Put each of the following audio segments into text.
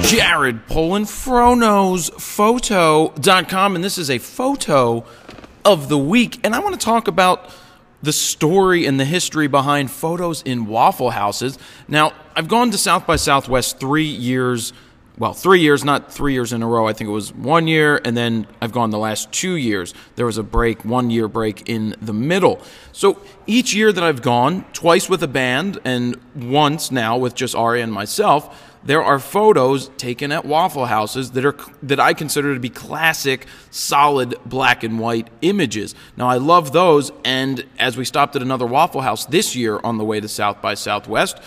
Jared Polin, FroKnowsPhoto.com, and this is a photo of the week. And I want to talk about the story and the history behind photos in Waffle Houses. Now, I've gone to South by Southwest 3 years. Well, 3 years, not 3 years in a row. I think it was 1 year, and then I've gone the last 2 years. There was a break, 1 year break in the middle. So each year that I've gone, twice with a band and once now with just Ari and myself, there are photos taken at Waffle Houses that I consider to be classic, solid black and white images. Now, I love those, and as we stopped at another Waffle House this year on the way to South by Southwest,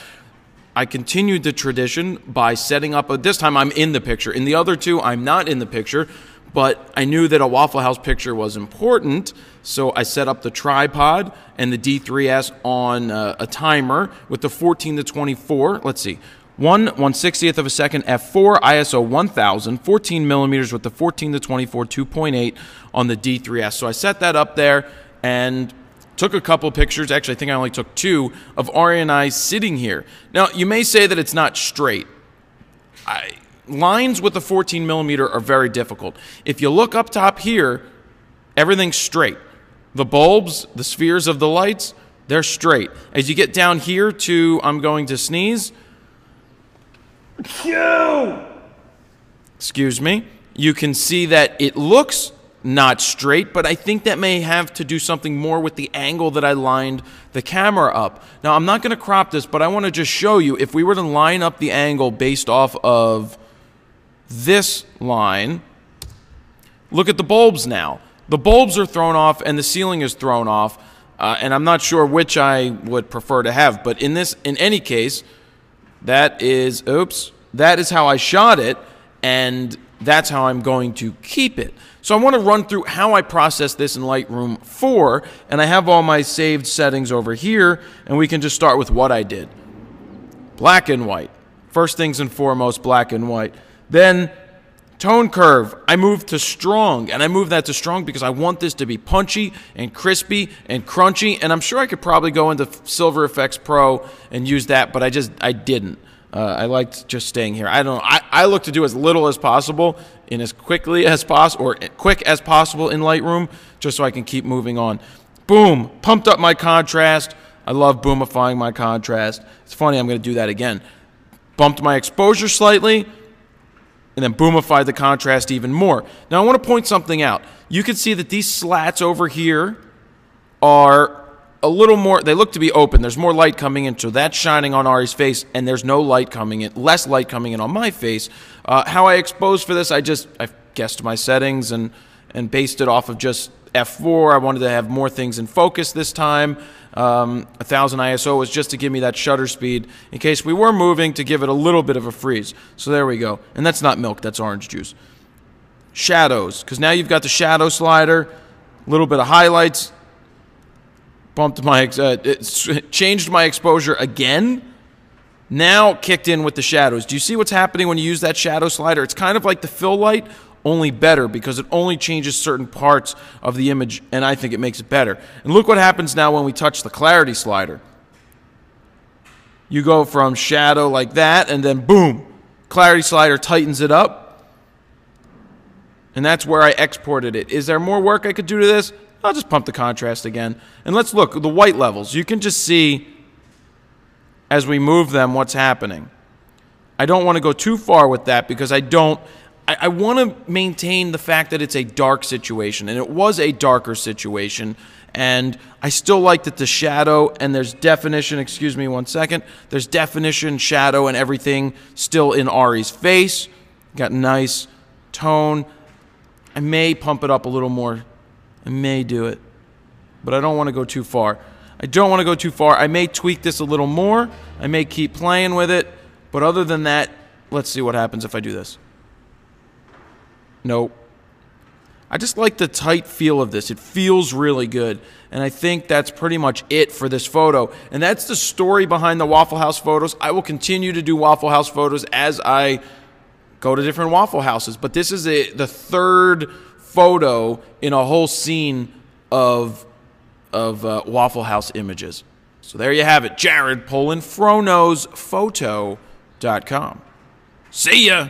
I continued the tradition by setting up this time I'm in the picture. In the other two, I'm not in the picture, but I knew that a Waffle House picture was important, so I set up the tripod and the D3s on a timer with the 14 to 24. Let's see. 1/160th of a second f4, ISO 1000, 14 millimeters with the 14 to 24 2.8 on the D3s. So I set that up there and took a couple pictures. Actually, I think I only took 2 of Ari and I sitting here. Now, you may say that it's not straight. Lines with the 14 millimeter are very difficult. If you look up top here, everything's straight. The bulbs, the spheres of the lights, they're straight. As you get down here to, I'm going to sneeze. Excuse me. You can see that it looks not straight, but I think that may have to do something more with the angle that I lined the camera up. Now, I'm not going to crop this, but I want to just show you, if we were to line up the angle based off of this line, look at the bulbs now. The bulbs are thrown off and the ceiling is thrown off, and I'm not sure which I would prefer to have, but in any case, that is how I shot it, and that's how I'm going to keep it. So I want to run through how I process this in Lightroom 4, and I have all my saved settings over here, and we can just start with what I did. Black and white. First things and foremost, black and white. Then tone curve, I moved to strong, and I moved that to strong because I want this to be punchy and crispy and crunchy, and I'm sure I could probably go into Silver Effects Pro and use that, but I didn't. I liked just staying here. I look to do as little as possible in as quickly as possible, or quick as possible in Lightroom, just so I can keep moving on. Boom, pumped up my contrast. I love boomifying my contrast. It's funny, I'm going to do that again. Bumped my exposure slightly, and then boomified the contrast even more. Now I want to point something out. You can see that these slats over here are a little more, they look to be open. There's more light coming in, so that's shining on Ari's face, and there's no light coming in, less light coming in on my face. How I exposed for this, I guessed my settings and based it off of just f4. I wanted to have more things in focus this time. 1000 ISO was just to give me that shutter speed in case we were moving, to give it a little bit of a freeze. So there we go. And that's not milk, that's orange juice. Shadows, because now you've got the shadow slider, a little bit of highlights. Bumped my, changed my exposure again. Now kicked in with the shadows. Do you see what's happening when you use that shadow slider? It's kind of like the fill light, only better, because it only changes certain parts of the image, and I think it makes it better. And look what happens now when we touch the clarity slider. You go from shadow like that, and then boom, clarity slider tightens it up. And that's where I exported it. Is there more work I could do to this? I'll just pump the contrast again. And let's look at the white levels. You can just see as we move them what's happening. I don't want to go too far with that because I want to maintain the fact that it's a dark situation, and it was a darker situation, and I still like that the shadow and there's definition, excuse me one second, there's definition, shadow, and everything still in Ari's face. Got nice tone. I may pump it up a little more. I may do it, but I don't want to go too far. I may tweak this a little more. I may keep playing with it, but other than that, let's see what happens if I do this. Nope. I just like the tight feel of this. It feels really good, and I think that's pretty much it for this photo, and that's the story behind the Waffle House photos. I will continue to do Waffle House photos as I go to different Waffle Houses, but this is the third photo in a whole scene of Waffle House images. So there you have it. Jared Polin, FroKnowsPhoto.com. See ya!